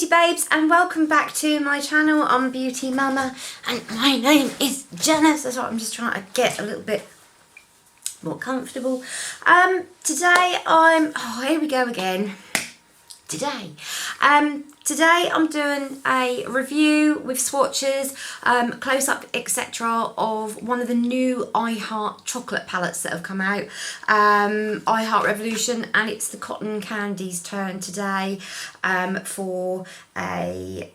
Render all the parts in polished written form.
beauty babes, and welcome back to my channel. I'm Beauty Mama and my name is Janice. That's what I'm just trying to get a little bit more comfortable. Today here we go again. Today I'm doing a review with swatches, close-up, etc. of one of the new I Heart chocolate palettes that have come out, I Heart Revolution, and it's the cotton candy's turn today for a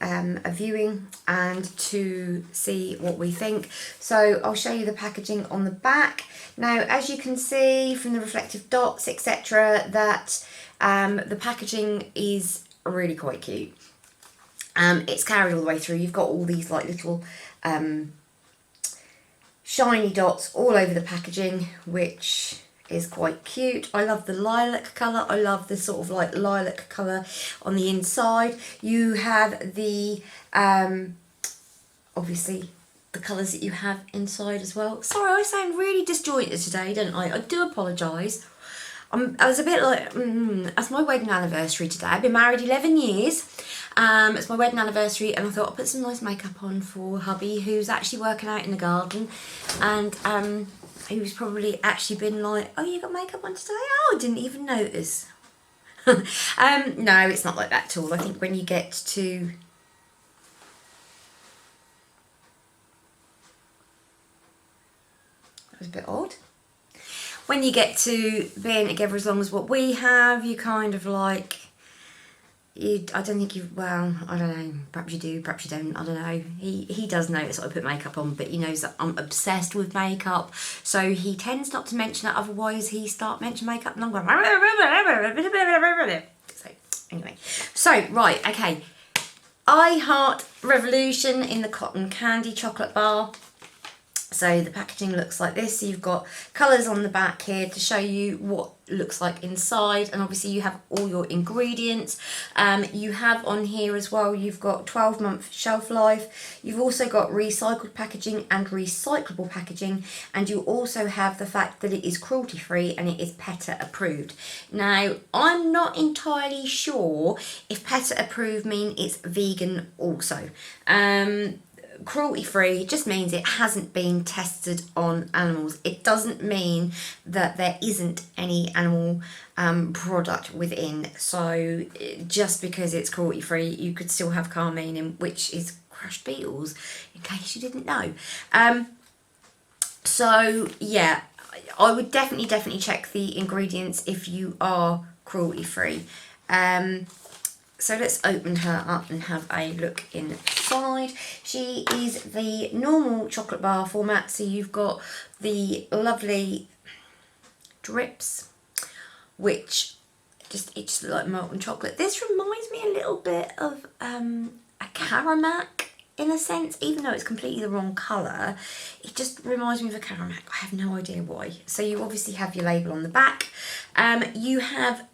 viewing and to see what we think. So I'll show you the packaging on the back. Now, as you can see from the reflective dots, etc., that the packaging is really quite cute. It's carried all the way through. You've got all these like little shiny dots all over the packaging, which is quite cute. I love the lilac colour. I love the sort of like lilac colour on the inside. You have the obviously the colours that you have inside as well. Sorry, I sound really disjointed today, don't I? I do apologise. I was a bit like, it's my wedding anniversary today. I've been married 11 years. It's my wedding anniversary, and I thought I'll put some nice makeup on for hubby, who's actually working out in the garden, and who's probably actually been like, oh, you got makeup on today? Oh, I didn't even notice. No, it's not like that at all. I think when you get to... That was a bit odd. When you get to being together as long as what we have, you kind of like, I don't think you, well, I don't know, perhaps you do, perhaps you don't, I don't know. He does notice that I put makeup on, but he knows that I'm obsessed with makeup, so he tends not to mention it, otherwise he start mentioning makeup and I'm going, so anyway. So, right, okay. I Heart Revolution in the cotton candy chocolate bar. So the packaging looks like this. So you've got colours on the back here to show you what it looks like inside, and obviously you have all your ingredients. You have on here as well, you've got 12-month shelf life. You've also got recycled packaging and recyclable packaging, and you also have the fact that it is cruelty free and it is PETA approved. Now, I'm not entirely sure if PETA approved mean it's vegan also. Cruelty free just means it hasn't been tested on animals. It doesn't mean that there isn't any animal product within. So just because it's cruelty free, you could still have carmine in, which is crushed beetles, in case you didn't know. So yeah, I would definitely check the ingredients if you are cruelty free. So let's open her up and have a look inside. She is the normal chocolate bar format, so you've got the lovely drips, which it's just like molten chocolate. This reminds me a little bit of a Caramac in a sense, even though it's completely the wrong colour. It just reminds me of a Caramac. I have no idea why. So you obviously have your label on the back. You have...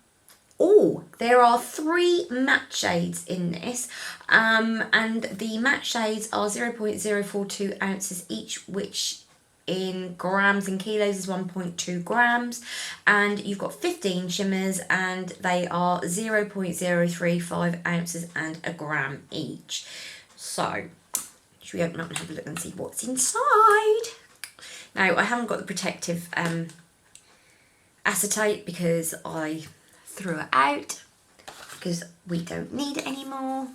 Oh, there are 3 matte shades in this, and the matte shades are 0.042 ounces each, which in grams and kilos is 1.2 grams, and you've got 15 shimmers, and they are 0.035 ounces and a gram each. So, should we open up and have a look and see what's inside? Now, I haven't got the protective acetate because I threw it out because we don't need it anymore.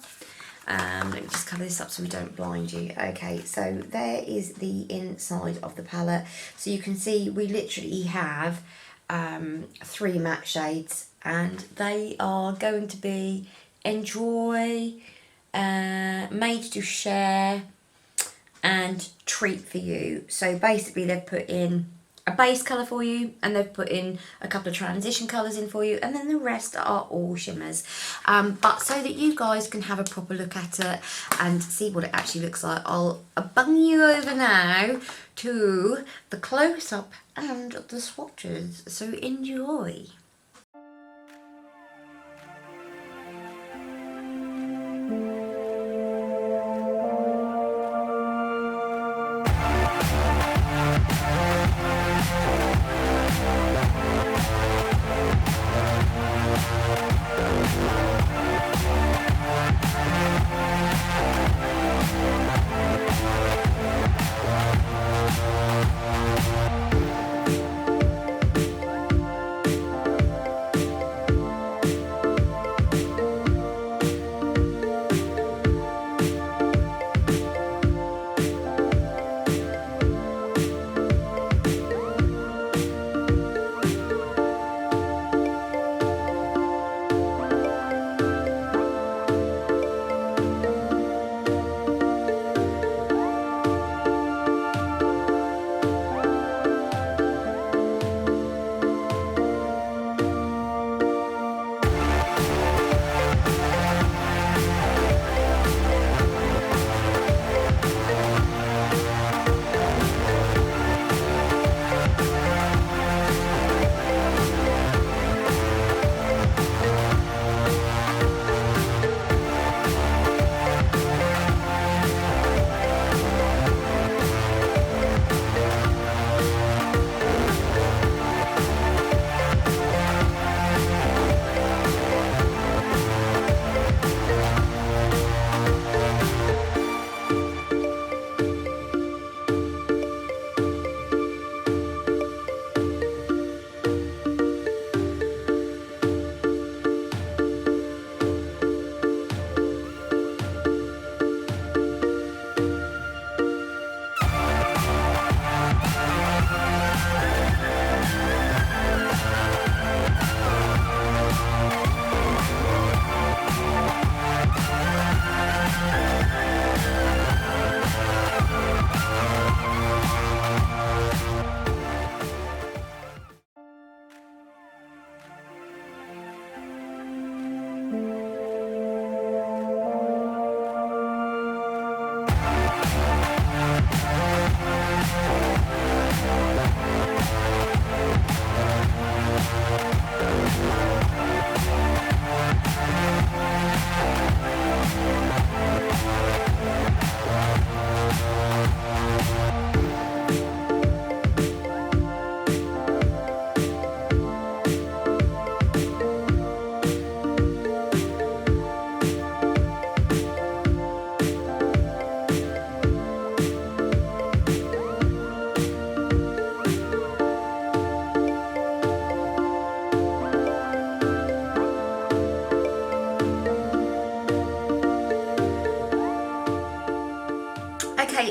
Let me just cover this up so we don't blind you. Okay, so there is the inside of the palette. So you can see we literally have 3 matte shades, and they are going to be Enjoy, Made to Share, and Treat for You. So basically they've put in a base colour for you, and they've put in a couple of transition colours in for you, and then the rest are all shimmers, but so that you guys can have a proper look at it and see what it actually looks like, I'll bung you over now to the close-up and the swatches, so enjoy.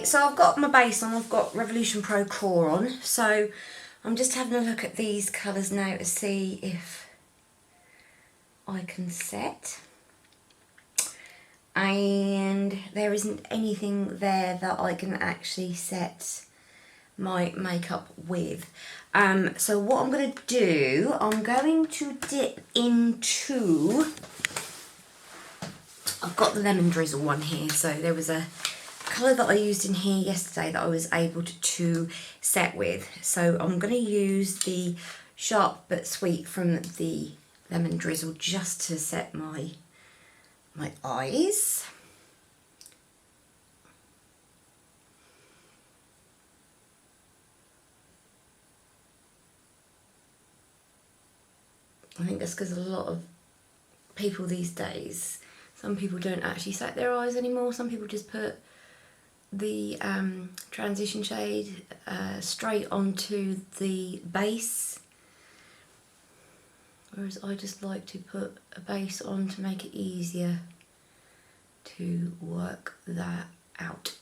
so I've got my base on, I've got Revolution Pro Core on, so I'm just having a look at these colours now to see if I can set. And there isn't anything there that I can actually set my makeup with. So what I'm going to do, I'm going to dip into, I've got the lemon drizzle one here, so there was a colour that I used in here yesterday that I was able to set with. So I'm going to use the Sharp But Sweet from the lemon drizzle just to set my eyes. I think that's because a lot of people these days, some people don't actually set their eyes anymore. Some people just put the transition shade straight onto the base, whereas I just like to put a base on to make it easier to work that out.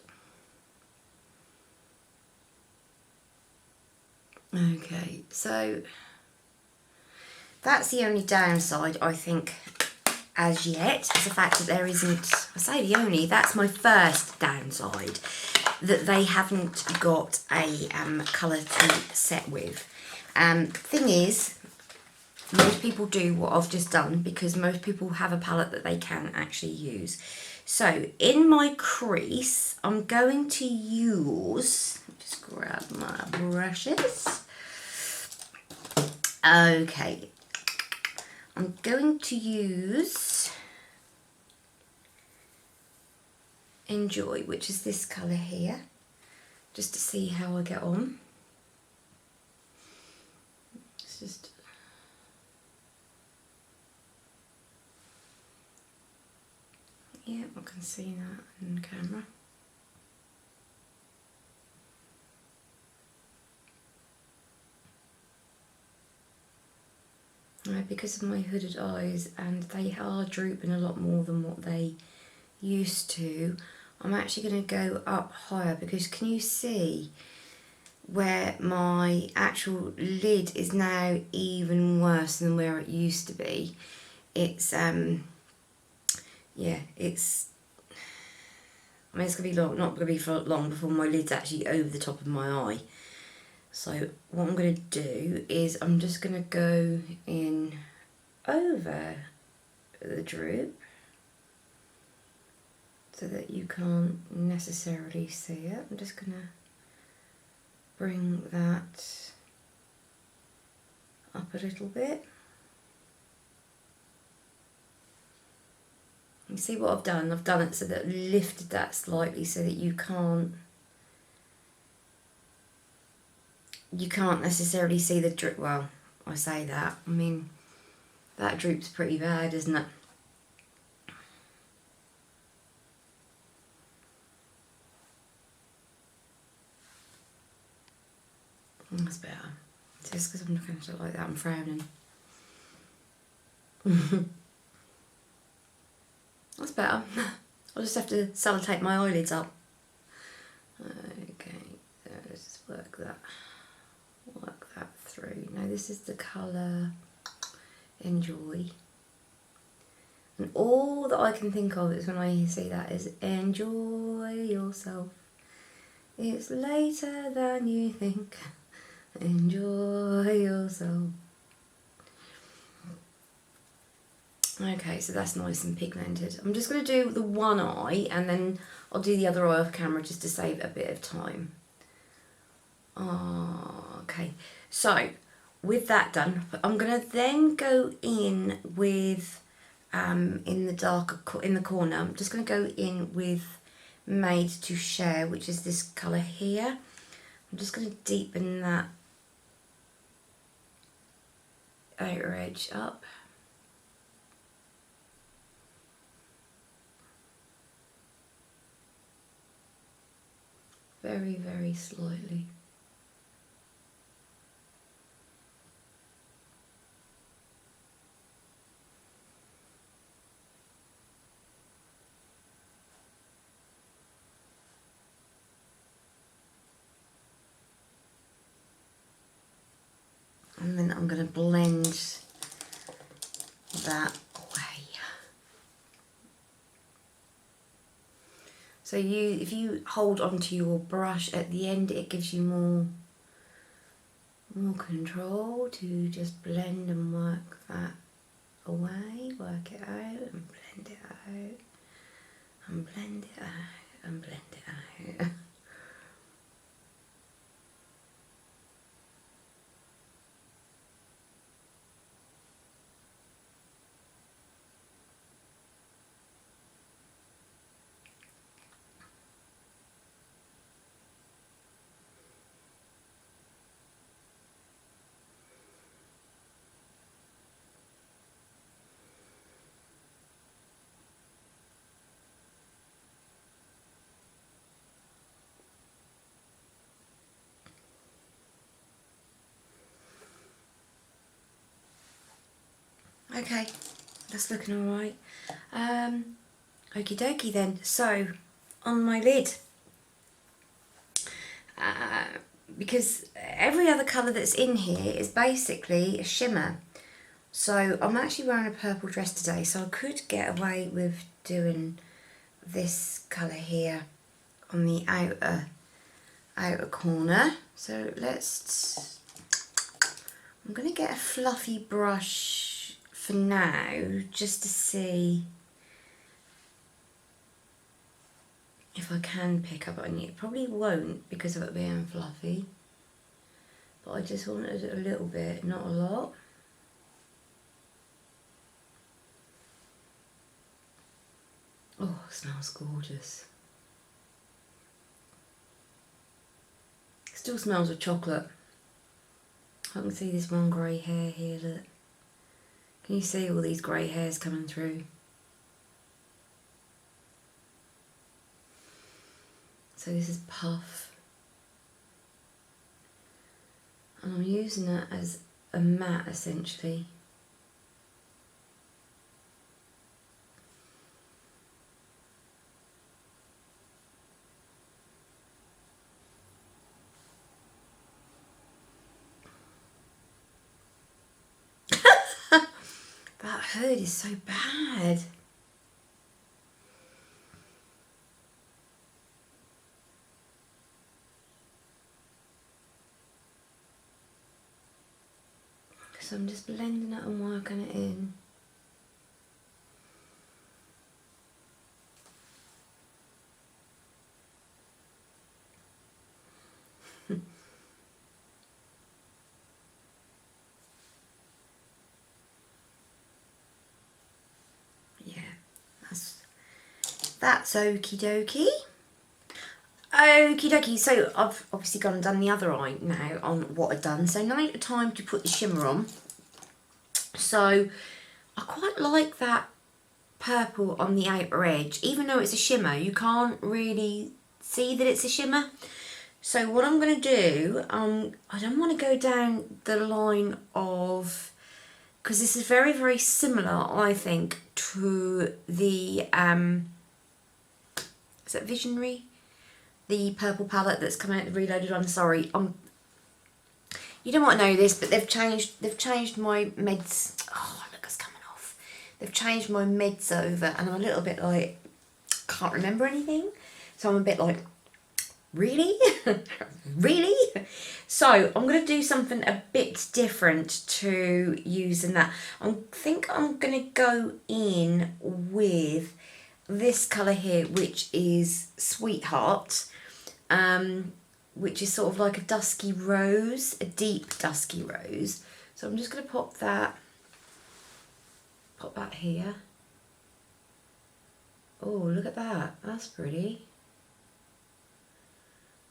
Okay, so that's the only downside, I think, as yet, is the fact that there isn't, I say the only, that's my first downside, that they haven't got a colour to set with. Thing is, most people do what I've just done because most people have a palette that they can actually use. So in my crease, I'm going to use, just grab my brushes. Okay, I'm going to use Enjoy, which is this colour here, just to see how I get on. It's just yeah, I can see that in camera. Because of my hooded eyes, and they are drooping a lot more than what they used to, I'm actually going to go up higher, because can you see where my actual lid is now even worse than where it used to be? It's yeah, it's, I mean, it's going to be long, not going to be for long before my lid's actually over the top of my eye. So what I'm going to do is I'm just going to go in over the droop so that you can't necessarily see it. I'm just going to bring that up a little bit. You see what I've done? I've done it so that I've lifted that slightly so that you can't necessarily see the droop. Well, I say that, I mean, that droop's pretty bad, isn't it? That's better. Just because I'm looking at it like that, I'm frowning. That's better. I'll just have to sellotape my eyelids up. Okay, so let's just work that through. Now this is the colour Enjoy. And all that I can think of is when I see that is enjoy yourself. It's later than you think. Enjoy yourself. Okay, so that's nice and pigmented. I'm just going to do the one eye and then I'll do the other eye off camera just to save a bit of time. Okay, so with that done, I'm going to then go in with, in the darker, in the corner, I'm just going to go in with Made to Share, which is this colour here. I'm just going to deepen that outer edge up. Very, very slightly. I'm going to blend that away. So if you hold onto your brush at the end, it gives you more control to just blend and work that away, work it out and blend it out and blend it out and blend it out. Okay, that's looking alright. Okie dokie then. So, on my lid, because every other colour that's in here is basically a shimmer. So I'm actually wearing a purple dress today, so I could get away with doing this colour here on the outer corner. So I'm going to get a fluffy brush for now, just to see if I can pick up on it. Probably won't because of it being fluffy, but I just wanted it a little bit, not a lot. Oh, it smells gorgeous. It still smells of chocolate. I can see this one grey hair here, look. Can you see all these grey hairs coming through? So this is Puff. And I'm using it as a matte essentially. That hood is so bad. So I'm just blending it and working it in. Yeah, that's okie dokie. Okie dokie, so I've obviously gone and done the other eye now on what I've done. So now time to put the shimmer on. So I quite like that purple on the outer edge. Even though it's a shimmer, you can't really see that it's a shimmer. So what I'm going to do, I don't want to go down the line of, because this is very, very similar, I think, to the, is it Visionary? The purple palette that's come out, the Reloaded. I'm sorry, you don't want to know this, but they've changed my meds. Oh, look, it's coming off. They've changed my meds over, and I'm a little bit like, can't remember anything. So I'm a bit like, really? Really? So I'm going to do something a bit different to using that. I think I'm going to go in with this colour here, which is Sweetheart, which is sort of like a dusky rose, a deep dusky rose. So I'm just going to pop that here. Oh, look at that. That's pretty.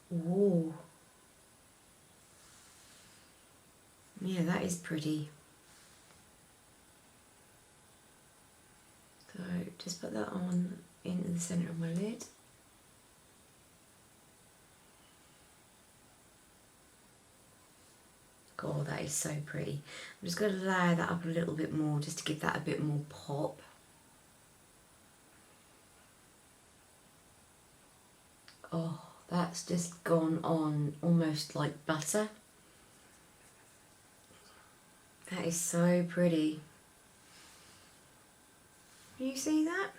Whoa. Yeah, that is pretty. So just put that on into the centre of my lid. God, that is so pretty. I'm just going to layer that up a little bit more just to give that a bit more pop. Oh, that's just gone on almost like butter. That is so pretty. Can you see that?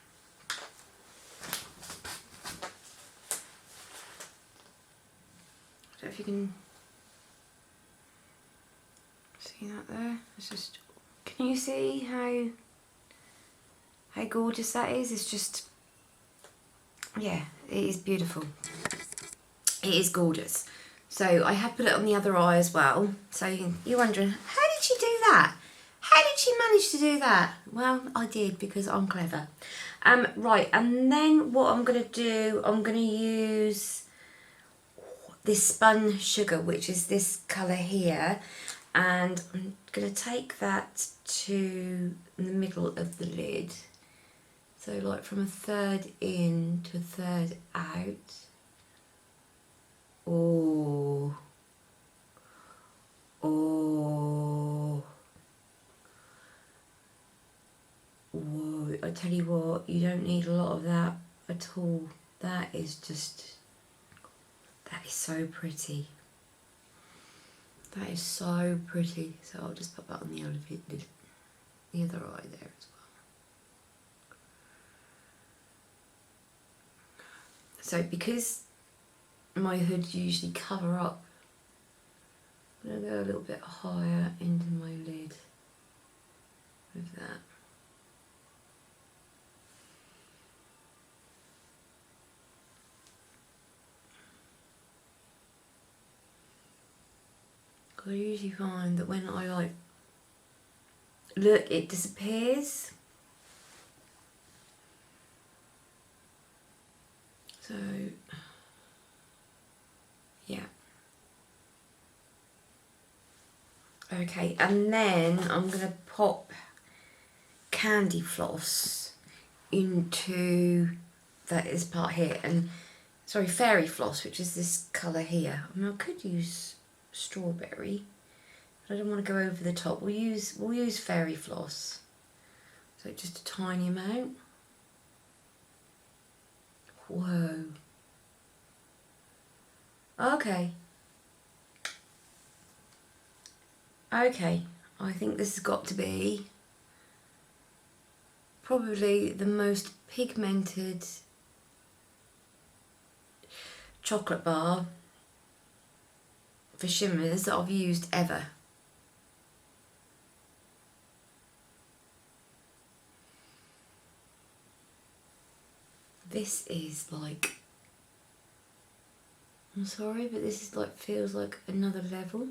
I don't know if you can see that there. It's just, can you see how gorgeous that is? It's just, yeah, it is beautiful. It is gorgeous. So I have put it on the other eye as well. So you're wondering, how did she do that? How did she manage to do that? Well, I did because I'm clever. Right, and then what I'm going to do, I'm going to use this spun sugar, which is this colour here. And I'm going to take that to the middle of the lid. So like from a third in to a third out. Oh. Oh. Whoa, I tell you what, you don't need a lot of that at all. That is just, that is so pretty. That is so pretty. So I'll just put that on the other eye there as well. So because my hoods usually cover up, I'm going to go a little bit higher into my lid with that. I usually find that when I like look, it disappears. So, yeah. Okay, and then I'm going to pop candy floss into this part here, and sorry, fairy floss, which is this colour here. I mean, I could use strawberry, but I don't want to go over the top. We'll use fairy floss. So just a tiny amount. Whoa. Okay. Okay, I think this has got to be probably the most pigmented chocolate bar for shimmers that I've used ever. This is like, I'm sorry, but this is like, feels like another level.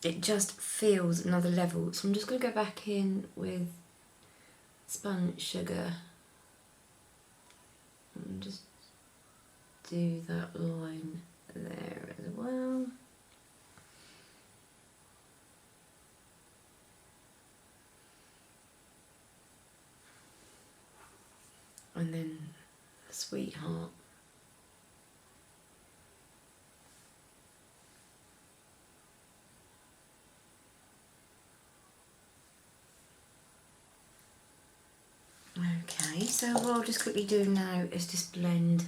It just feels another level. So I'm just going to go back in with spun sugar and just do that line there as well. And then Sweetheart. Okay, so what I'll just quickly do now is just blend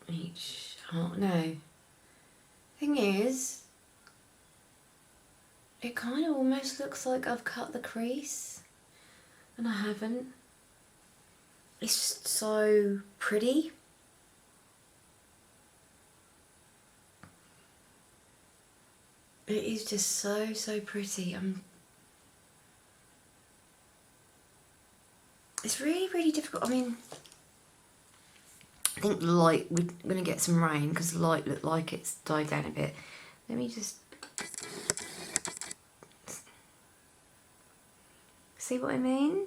each heart. Now, thing is, it kind of almost looks like I've cut the crease, and I haven't. It's just so pretty. It is just so pretty. It's really difficult. I mean, I think the light, we're going to get some rain because the light looked like it's died down a bit. Let me just see what I mean.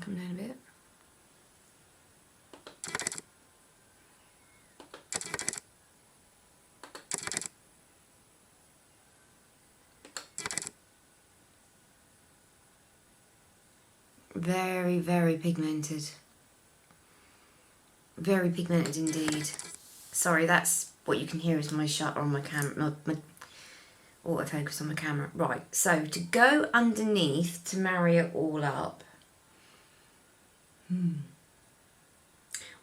Come down a bit. Very pigmented. Very pigmented indeed. Sorry, that's what you can hear is my shutter on my camera, autofocus on the camera. Right, so to go underneath to marry it all up.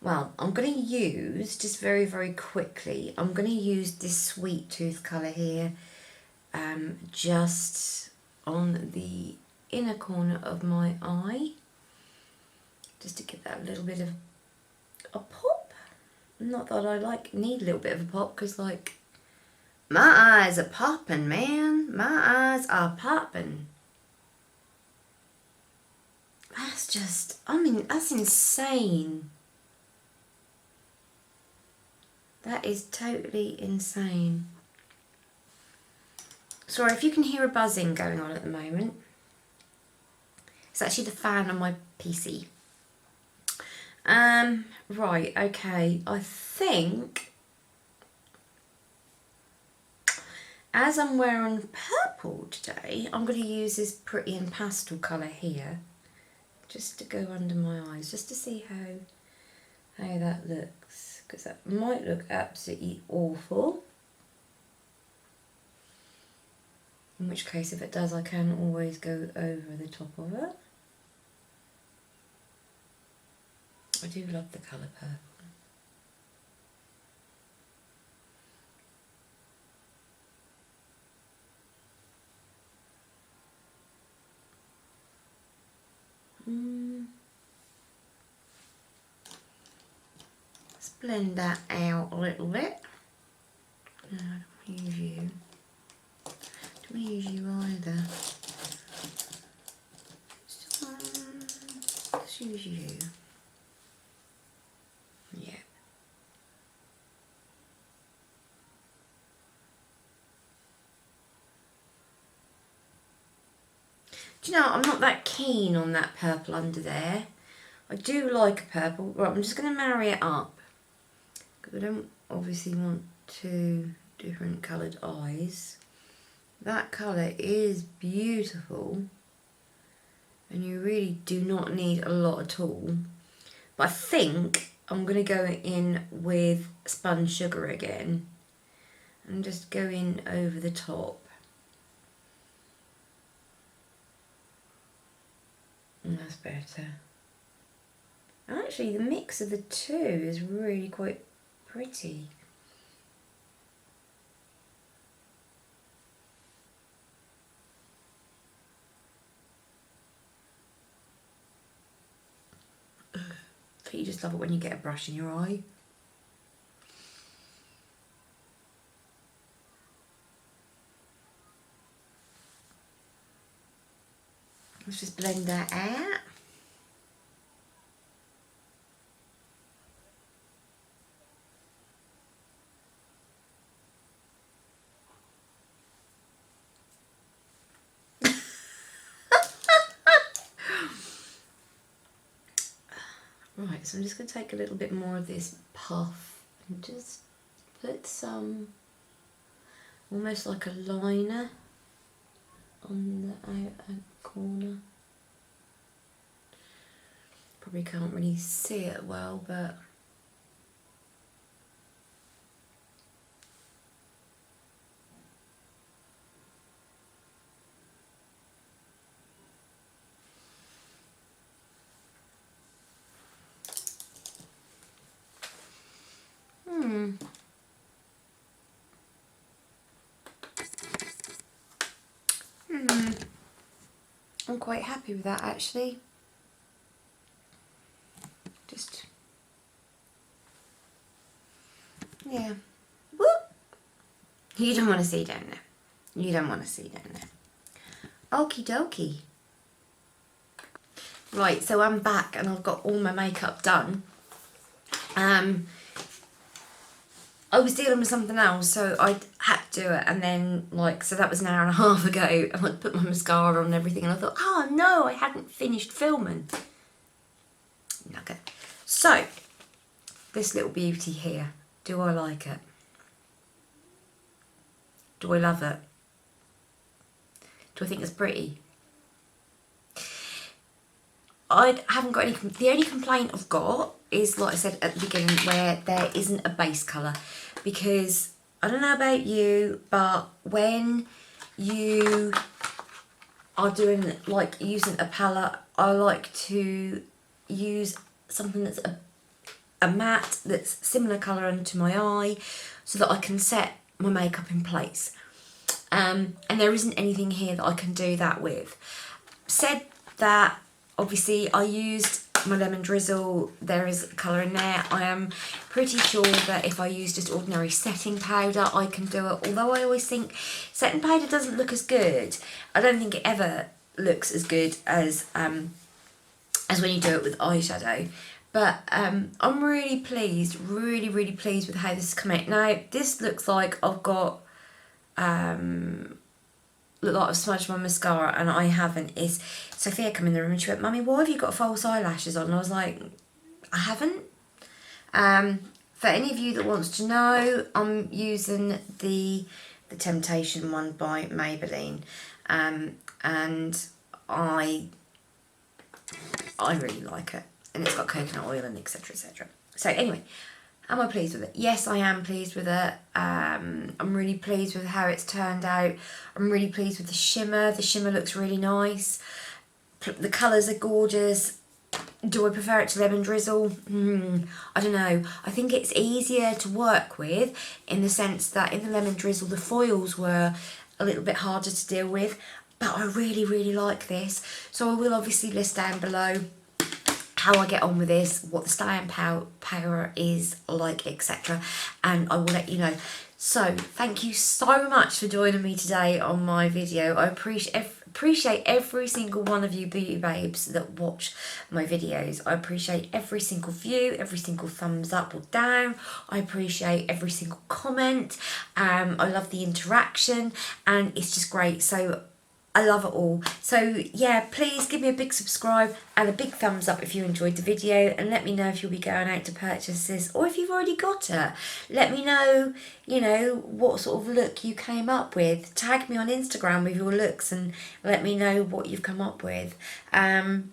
Well, I'm going to use, just very, very quickly, I'm going to use this Sweet Tooth colour here, just on the inner corner of my eye, just to give that a little bit of a pop. Not that I need a little bit of a pop, because my eyes are popping, man. My eyes are popping. That's just, that's insane. That is totally insane. Sorry if you can hear a buzzing going on at the moment. It's actually the fan on my PC. Right, okay. I think, as I'm wearing purple today, I'm going to use this pretty and pastel colour here, just to go under my eyes, just to see how that looks, because that might look absolutely awful. In which case, if it does, I can always go over the top of it. I do love the colour purple. Let's blend that out a little bit. No, I don't want to use you. I don't want to use you either. Let's use you. Yeah. Do you know, I'm not that keen on that purple under there. I do like a purple. Right, I'm just going to marry it up, because I don't obviously want two different coloured eyes. That colour is beautiful, and you really do not need a lot at all. But I think I'm going to go in with spun sugar again and just go in over the top. And that's better. Actually, the mix of the two is really quite pretty. You just love it when you get a brush in your eye. Let's just blend that out. Right, so I'm just going to take a little bit more of this puff and just put some, almost like a liner on the outer corner. Probably can't really see it well, but I'm quite happy with that actually. Just, yeah. Whoop. You don't want to see down there. You don't want to see down there. Okie dokie. Right, so I'm back and I've got all my makeup done. I was dealing with something else, so I had to do it, and then so that was an hour and a half ago, and I put my mascara on and everything, and I thought, oh no, I hadn't finished filming. Okay, so this little beauty here, do I like it? Do I love it? Do I think it's pretty? I haven't got any, the only complaint I've got is, like I said at the beginning, where there isn't a base colour, because I don't know about you, but when you are doing, like, using a palette, I like to use something that's a matte that's similar colour to my eye, so that I can set my makeup in place. And there isn't anything here that I can do that with. Said that, obviously I used my lemon drizzle, there is colour in there. I am pretty sure that if I use just ordinary setting powder I can do it, although I always think setting powder doesn't look as good. I don't think it ever looks as good as when you do it with eyeshadow. But I'm really pleased, really pleased with how this has come out. Now this looks like I've got look like I've smudged my mascara, and I haven't. Is Sophia come in the room and she went, "Mummy, why have you got false eyelashes on?" And I was like, I haven't. For any of you that wants to know, I'm using the Temptation one by Maybelline, and I really like it, and it's got coconut oil and etc, etc. So anyway, am I pleased with it? Yes, I am pleased with it. I'm really pleased with how it's turned out. I'm really pleased with the shimmer. The shimmer looks really nice. The colours are gorgeous. Do I prefer it to lemon drizzle? I don't know. I think it's easier to work with, in the sense that in the lemon drizzle the foils were a little bit harder to deal with, but I really like this. So I will obviously list down below how I get on with this, what the staying power is like, etc, and I will let you know. So thank you so much for joining me today on my video. I appreciate every single one of you beauty babes that watch my videos. I appreciate every single view, every single thumbs up or down. I appreciate every single comment. I love the interaction, and it's just great. So I love it all. So yeah, please give me a big subscribe and a big thumbs up if you enjoyed the video, and let me know if you'll be going out to purchase this, or if you've already got it. Let me know, you know, what sort of look you came up with. Tag me on Instagram with your looks and let me know what you've come up with. I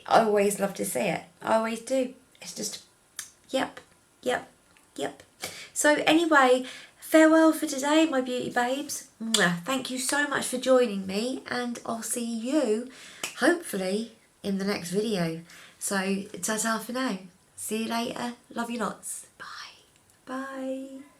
always love to see it. I always do. It's just, yep. So anyway, farewell for today, my beauty babes. Thank you so much for joining me, and I'll see you, hopefully, in the next video. So, ta-ta for now. See you later. Love you lots. Bye. Bye.